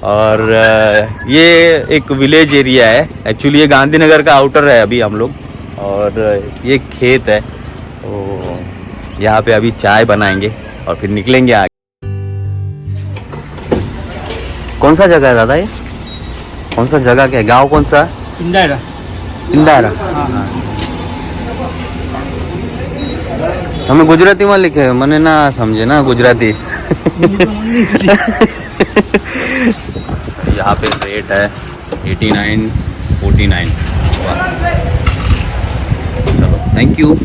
और ये एक विलेज एरिया है एक्चुअली, ये गांधीनगर का आउटर है अभी हम लोग, और ये खेत है। तो यहाँ पे अभी चाय बनाएंगे और फिर निकलेंगे आगे। कौन सा जगह है दादा ये? कौन सा जगह क्या है? गांव कौन सा? इंदारा। इंदारा। हमें गुजराती में लिखे, मैंने ना समझे ना गुजराती। यहाँ पे रेट है 89.49। चलो थैंक यू।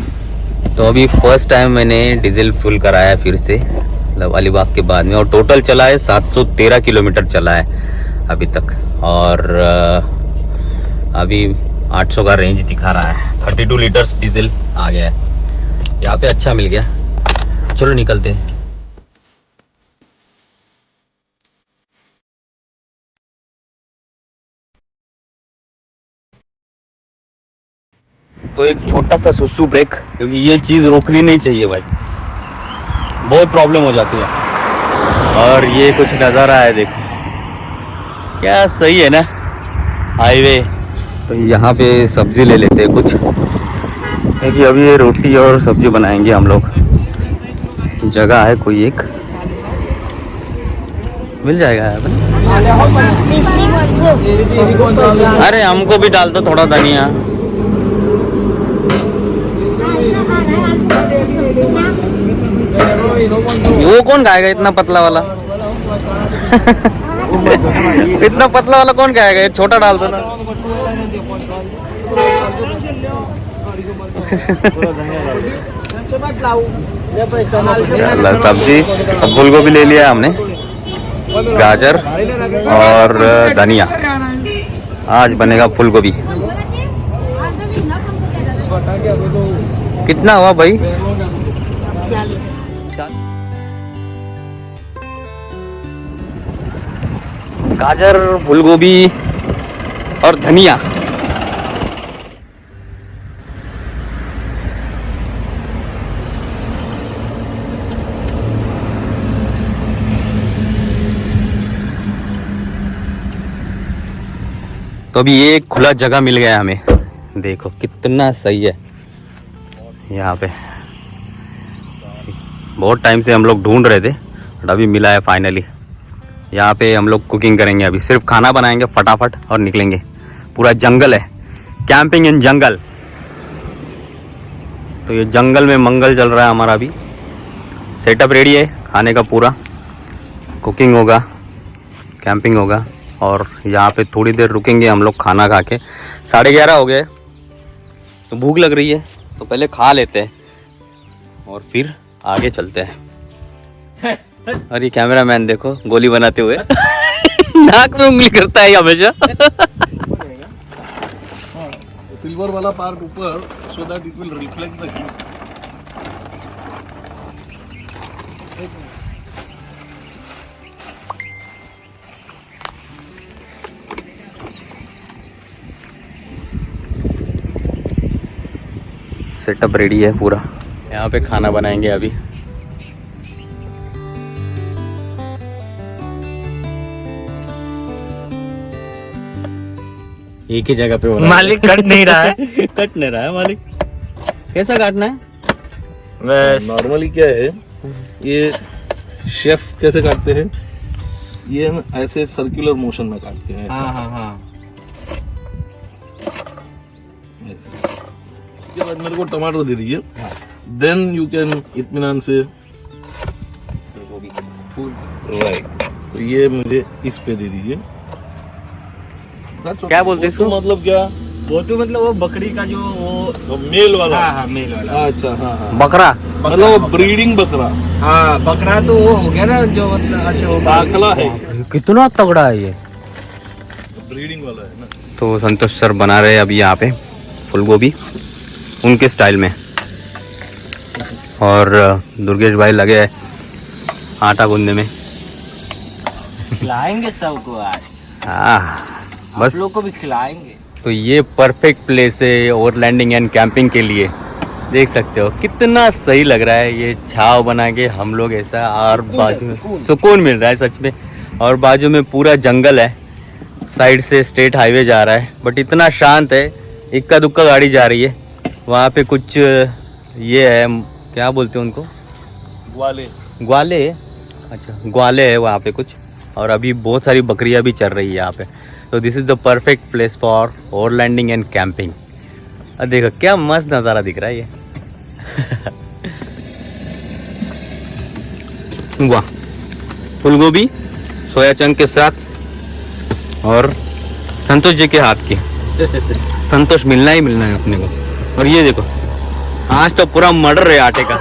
तो अभी फर्स्ट टाइम मैंने डीजल फुल कराया फिर से, मतलब अलीबाग के बाद में, और टोटल चला है 713 किलोमीटर चला है अभी तक, और अभी 800 का रेंज दिखा रहा है। 32 लीटर्स डीजल आ गया है यहाँ पे, अच्छा मिल गया। चलो निकलते हैं। तो एक छोटा सा सुसु ब्रेक, क्योंकि ये चीज़ रोकनी नहीं चाहिए भाई, बहुत प्रॉब्लम हो जाती है। और ये कुछ नज़ारा है देखो, क्या सही है ना हाईवे। तो यहाँ पे सब्जी ले लेते हैं कुछ, क्योंकि अभी ये रोटी और सब्जी बनाएंगे हम लोग। जगह है कोई एक, मिल जाएगा यहाँ पे। अरे हमको भी डाल दो थोड़ा धनिया। वो कौन खाएगा इतना पतला वाला? इतना पतला वाला कौन खाएगा? ये छोटा डाल दो ना। सब्जी फूल गोभी ले लिया हमने, गाजर और धनिया। आज बनेगा फूल गोभी। कितना हुआ भाई? गाजर, फूल गोभी और धनिया। तो अभी ये खुला जगह मिल गया हमें, देखो कितना सही है यहाँ पे। बहुत टाइम से हम लोग ढूंढ रहे थे, बट अभी मिला है फाइनली। यहाँ पे हम लोग कुकिंग करेंगे, अभी सिर्फ खाना बनाएंगे फटाफट और निकलेंगे। पूरा जंगल है, कैंपिंग इन जंगल। तो ये जंगल में मंगल चल रहा है हमारा। अभी सेटअप रेडी है खाने का पूरा, कुकिंग होगा, कैंपिंग होगा, और यहाँ पे थोड़ी देर रुकेंगे हम लोग खाना खा के। 11:30 हो गए, तो भूख लग रही है, तो पहले खा लेते हैं और फिर आगे चलते हैं। और ये कैमरामैन देखो गोली बनाते हुए नाक में उंगली करता है हमेशा। सिल्वर वाला पार्ट ऊपर, so that it will reflect the heat. Setup ready है पूरा, यहाँ पे खाना बनाएंगे अभी। एक ही जगह पे हो रहा है। मालिक कट नहीं रहा है। कट नहीं रहा है मालिक। कैसा काटना है? बस नॉर्मली क्या है, ये शेफ कैसे काटते हैं, ये ना ऐसे सर्कुलर मोशन में काटते हैं। हाँ हाँ हाँ। इसके बाद मेरे को टमाटर दे दीजिए, देन यू कैन इत्मीनान से। राइट, तो ये मुझे इस पे दे दीजिए। क्या बोलते हैं इसको? मतलब क्या? वो तो मतलब वो बकरी का जो वो मेल वाला। हाँ हाँ मेल वाला। अच्छा, हाँ हाँ, बकरा, मतलब ब्रीडिंग बकरा। हाँ बकरा तो वो हो गया ना जो मतलब, अच्छा वो दाखला है, कितना तगड़ा है ये। ब्रीडिंग वाला है ना। तो संतोष सर बना रहे हैं अभी यहाँ पे फूल गोभी उनके स्टाइल में, और दुर्गेश भाई लगे हैं आटा गूंदने में। खिलाएंगे सबको आज, बस लोग को भी खिलाएंगे। तो ये परफेक्ट प्लेस है ओवरलैंडिंग एंड कैंपिंग के लिए। देख सकते हो कितना सही लग रहा है, ये छाव बना के हम लोग ऐसा, और बाजू में सुकून मिल रहा है सच में। और बाजू में पूरा जंगल है, साइड से स्टेट हाईवे जा रहा है, बट इतना शांत है, इक्का दुक्का गाड़ी जा रही है। वहाँ पे कुछ ये है, क्या बोलते हैं उनको, ग्वाले, अच्छा ग्वाले है वहाँ पे कुछ, और अभी बहुत सारी बकरियाँ भी चल रही है यहाँ पे। तो this is the perfect place for overlanding and camping. अब देखो क्या मस्त नज़ारा दिख रहा है ये। वाह, फूल गोभी सोया चंक के साथ और संतोष जी के हाथ की। संतोष मिलना ही मिलना है अपने को। और ये देखो आज तो पूरा मर्डर है आटे का।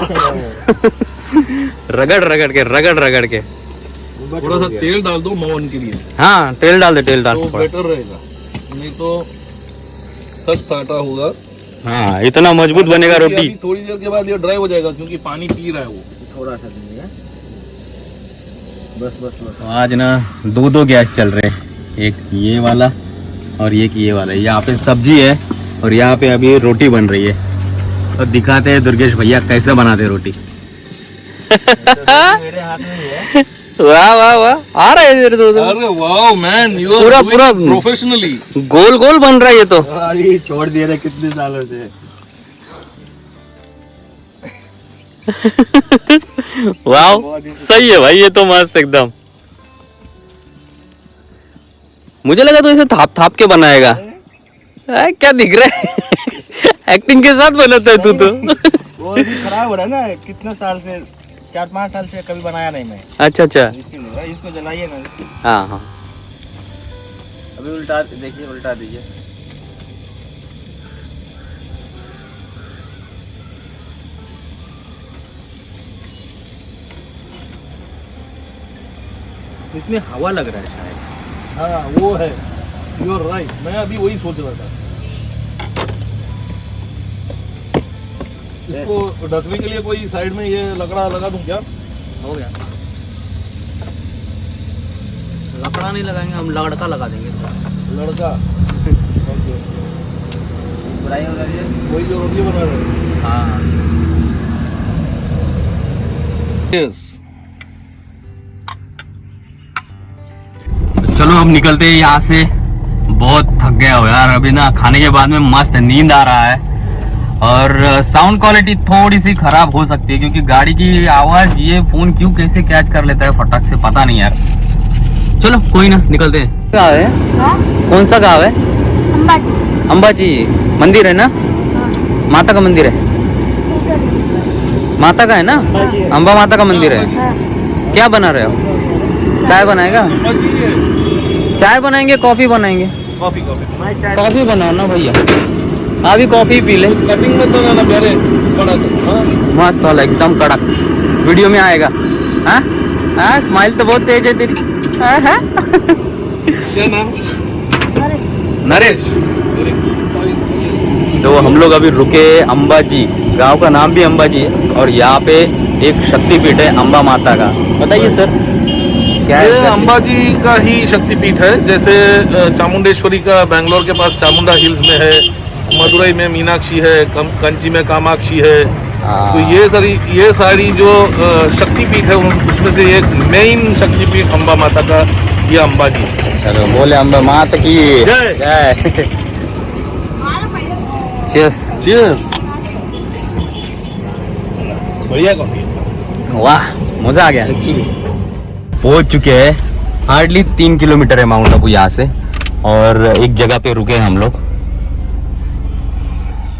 रगड़ रगड़ के थोड़ा सा तेल डाल दो मोहन के लिए। हाँ तेल डाल दे, तेल डाल तो बेटर रहेगा, नहीं तो सख्त आटा होगा। हाँ इतना मजबूत बनेगा रोटी। अभी थोड़ी देर के बाद ये ड्राई हो जाएगा क्योंकि पानी पी रहा है वो। थोड़ा सा देंगे, बस बस बस। तो आज ना दो गैस चल रहे हैं, एक ये वाला और एक ये वाला। यहाँ पे सब्जी है और यहाँ पे अभी रोटी बन रही है। और दिखाते हैं दुर्गेश भैया कैसे बनाते हैं रोटी। मेरे हाथ में ही है। वाह वाह वाह, आ रहा है तो अरे वाओ मैन, यू पूरा पूरा प्रोफेशनली गोल गोल बन रहा है ये तो। अरे छोड़ दिए रे कितने सालों से। वाह सही है भाई, ये तो मस्त एकदम। मुझे लगा तो इसे थाप थाप के बनाएगा। क्या दिख रहा है? एक्टिंग के साथ बनाता है तू तो। वो भी खराब हो रहा है ना, कितने साल से, 4-5 साल से कभी बनाया नहीं मैं। अच्छा अच्छा, इसीलिए इसको जलाइए ना। हाँ हाँ। अभी उल्टा देखिए, उल्टा दीजिए। इसमें हवा लग रहा है शायद। हाँ वो है, यू आर राइट, मैं अभी वही सोच रहा था। इसको ढकने के लिए कोई साइड में ये लकड़ा लगा दूं क्या? हो गया, लकड़ा नहीं लगाएंगे हम, लड़का लगा देंगे। लड़का ओके, बुराई हो रही है। वही जो रोटी बना रहे हैं। हाँ यस, चलो अब निकलते हैं यहाँ से। बहुत थक गया हो यार, अभी ना खाने के बाद में मस्त नींद आ रहा है। और साउंड क्वालिटी थोड़ी सी खराब हो सकती है क्योंकि गाड़ी की आवाज ये फोन क्यों कैसे कैच कर लेता है फटक से, पता नहीं यार। चलो कोई ना, निकलते हैं। गाँव है? हाँ? कौन सा गाँव है? अंबाजी। अंबाजी मंदिर है ना? माता का मंदिर है, माता का है ना? अंबा माता का मंदिर है। हाँ। क्या बना रहे हो? चाय बनाएगा? चाय बनाएंगे, कॉफी बनाएंगे? कॉफी कॉफी मैं चाय कॉफी बनाओ ना भैया, अभी कॉफी पी ले। कटिंग में बनाना प्यारे कड़क। हाँ मस्त वाला एकदम कड़क, वीडियो में आएगा। हाँ हाँ, स्माइल तो बहुत तेज है तेरी। हाँ हाँ। क्या नाम? नरेश। तो हम लोग अभी रुके अंबाजी, गांव का नाम भी अंबाजी है और यहाँ पे एक शक्तिपीठ है अंबा माता का। बताइए सर क्या है? ये अंबाजी का ही शक्तिपीठ है। जैसे चामुंडेश्वरी का बेंगलोर के पास चामुंडा हिल्स में है, मदुरई में मीनाक्षी है, कंची में कामाक्षी है। तो ये सारी जो शक्तिपीठ है उसमें से एक मेन शक्तिपीठ अंबा माता का ये अंबाजी। चलो बोले अंबा माता की जय। जय। Cheers। चीयर्स। बढ़िया कॉफी वाह मजा आ गया। एक्चुअली पहुंच चुके हैं, हार्डली 3 किलोमीटर है माउंट आबू यहाँ से, और एक जगह पे रुके हैं हम लोग।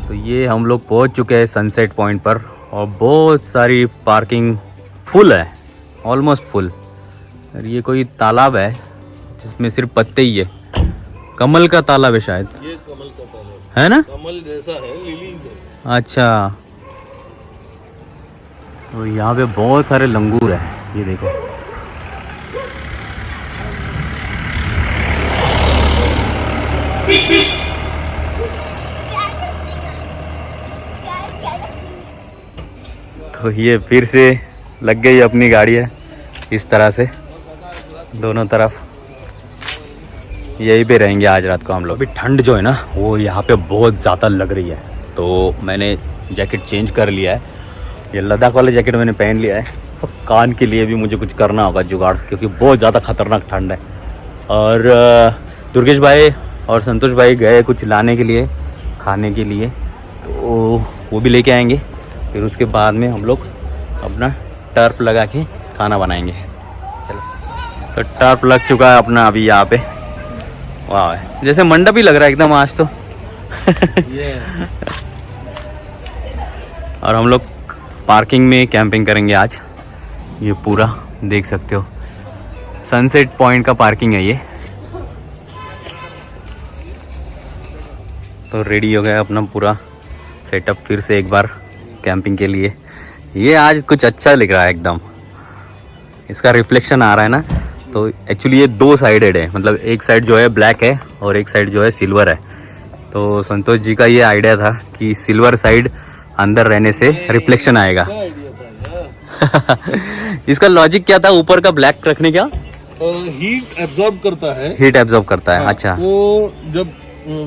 तो ये हम लोग पहुंच चुके हैं सनसेट पॉइंट पर, और बहुत सारी पार्किंग फुल है, ऑलमोस्ट फुल। और ये कोई तालाब है जिसमें सिर्फ पत्ते ही है, कमल का तालाब है शायद, ये कमल का तालाब है ना? कमल जैसा है, लिली है। अच्छा, तो यहाँ पे बहुत सारे लंगूर है, ये देखो। तो ये फिर से लग गई अपनी गाड़ी है इस तरह से, दोनों तरफ। यहीं पे रहेंगे आज रात को हम लोग। अभी ठंड जो है ना वो यहाँ पे बहुत ज़्यादा लग रही है, तो मैंने जैकेट चेंज कर लिया है। ये लद्दाख वाला जैकेट मैंने पहन लिया है, कान के लिए भी मुझे कुछ करना होगा जुगाड़, क्योंकि बहुत ज़्यादा खतरनाक ठंड है। और दुर्गेश भाई और संतोष भाई गए कुछ लाने के लिए, खाने के लिए, तो वो भी लेके आएंगे। फिर उसके बाद में हम लोग अपना टर्फ लगा के खाना बनाएंगे। चलो, तो टर्फ लग चुका है अपना अभी यहाँ पे। वाह, जैसे मंडप ही लग रहा है एकदम आज तो। और हम लोग पार्किंग में कैंपिंग करेंगे आज। ये पूरा देख सकते हो सनसेट पॉइंट का पार्किंग है ये। तो रेडी हो गया अपना पूरा सेटअप फिर से एक बार कैंपिंग के लिए। ये आज कुछ अच्छा लग रहा है एकदम, इसका रिफ्लेक्शन आ रहा है ना। तो एक्चुअली ये दो साइडेड है, मतलब एक साइड जो है ब्लैक है और एक साइड जो है सिल्वर है। तो संतोष जी का ये आइडिया था कि सिल्वर साइड अंदर रहने से रिफ्लेक्शन आएगा। इसका लॉजिक क्या था ऊपर का ब्लैक रखने का? हीट एब्जॉर्ब करता है। हीट एब्जॉर्ब करता है। अच्छा, तो जब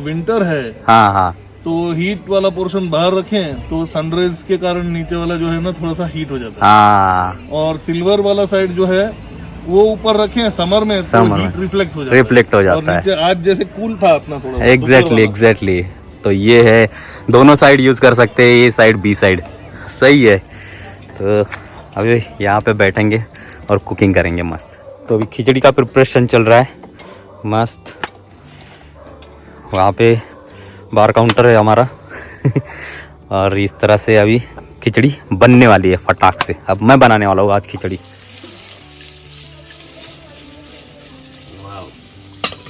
विंटर है हाँ हाँ, तो हीट वाला पोर्शन बाहर रखें तो सनराइज के कारण नीचे वाला जो है ना थोड़ा सा हीट हो जाता है। हाँ, और सिल्वर वाला साइड जो है वो ऊपर रखें समर में तो हीट रिफ्लेक्ट हो जाता है। रिफ्लेक्ट हो जाता है। नीचे आज जैसे कूल था अपना थोड़ा। एग्जैक्टली। तो ये है, दोनों साइड यूज कर सकते हैं, ये साइड बी साइड, सही है। तो अभी यहाँ पे बैठेंगे और कुकिंग करेंगे मस्त। तो अभी खिचड़ी का प्रिपरेशन चल रहा है मस्त। वहाँ पे बार काउंटर है हमारा। और इस तरह से अभी खिचड़ी बनने वाली है फटाक से। अब मैं बनाने वाला हूँ आज खिचड़ी।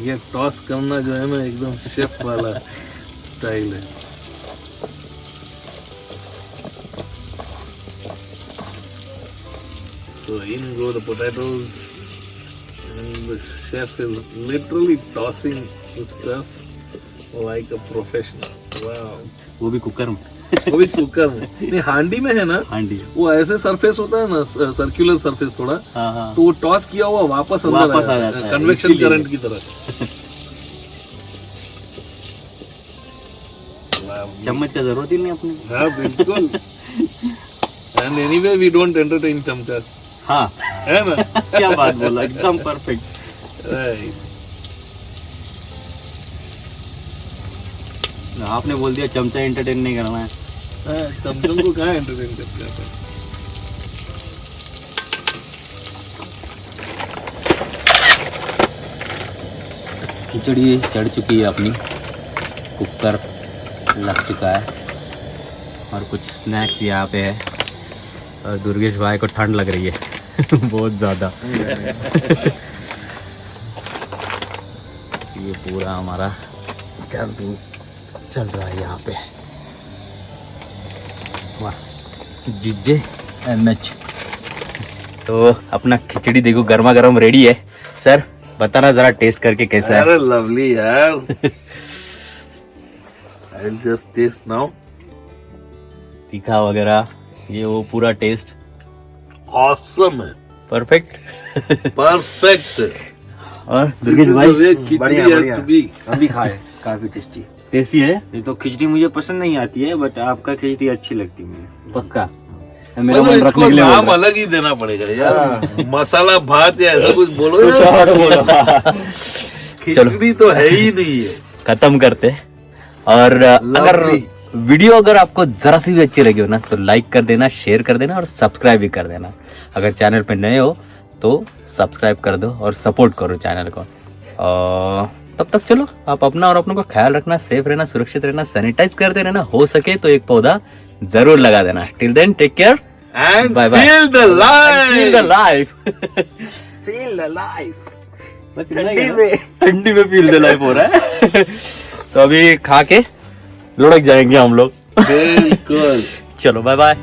ये टॉस करना जो है ना एकदम शेफ वाला स्टाइल है। So in go the potatoes and the chef is literally tossing the stuff like a professional. Wow. वो भी कुकर में। वो भी कुकर में नहीं, हांडी में है ना। हांडी, वो ऐसे सरफेस होता है ना, सर्कुलर सरफेस थोड़ा। हाँ हाँ। तो वो टॉस किया हुआ वापस अंदर आ जाता है, कन्वेक्शन करंट की तरह। चम्मच का जरूरत ही नहीं अपनी। हाँ बिल्कुल। And anyway we don't entertain chamchas. हाँ, है ना। क्या बात बोला, एकदम परफेक्ट। राइट। आपने बोल दिया चमचा एंटरटेन नहीं करना है। चमचों को कहाँ एंटरटेन करते हैं। खिचड़ी चढ़ चुकी है अपनी, कुकर लग चुका है और कुछ स्नैक्स यहाँ पे है। और दुर्गेश भाई को ठंड लग रही है बहुत ज़्यादा। ये पूरा हमारा कैंपिंग चल रहा है यहाँ पे। वाह, जीजे MH। तो अपना खिचड़ी देखो गर्मा गर्म रेडी है। सर बताना जरा टेस्ट करके कैसा है। अरे लवली यार। I'll just taste now. तीखा वगैरह ये वो पूरा टेस्ट Awesome है। परफेक्ट। Perfect। और दुर्गेश भाई खिचड़ी has to be। अभी खाए, काफी टेस्टी। टेस्टी है। ये तो खिचड़ी मुझे पसंद नहीं आती है, बट आपका खिचड़ी अच्छी लगती है मुझे। पक्का मेरा मतलब मन रखने इसको के लिए बोल नाम रहा है। अलग ही देना पड़ेगा यार। मसाला भात या ऐसा कुछ बोलो कुछ यार। और बोलो। खिचड़ी तो है ही नहीं है। खत्म करते। और अगर वीडियो अगर आपको जरा सी भी अच्छी लगी हो ना तो लाइक कर देना, शेयर कर देना और सब्सक्राइब भी कर देना। अगर चैनल पे नए हो तो सब्सक्राइब कर दो और सपोर्ट करो चैनल को। और तब तक चलो आप अपना और अपनों का ख्याल रखना, सेफ रहना, सुरक्षित रहना, सैनिटाइज करते रहना, हो सके तो एक पौधा जरूर लगा देना। Till then take care And Bye bye. feel the life. Feel the life. Feel the life. ठंडी में फील द लाइफ हो रहा है। तो अभी खा के लुढ़क जाएंगे हम लोग। बिल्कुल। चलो बाय बाय।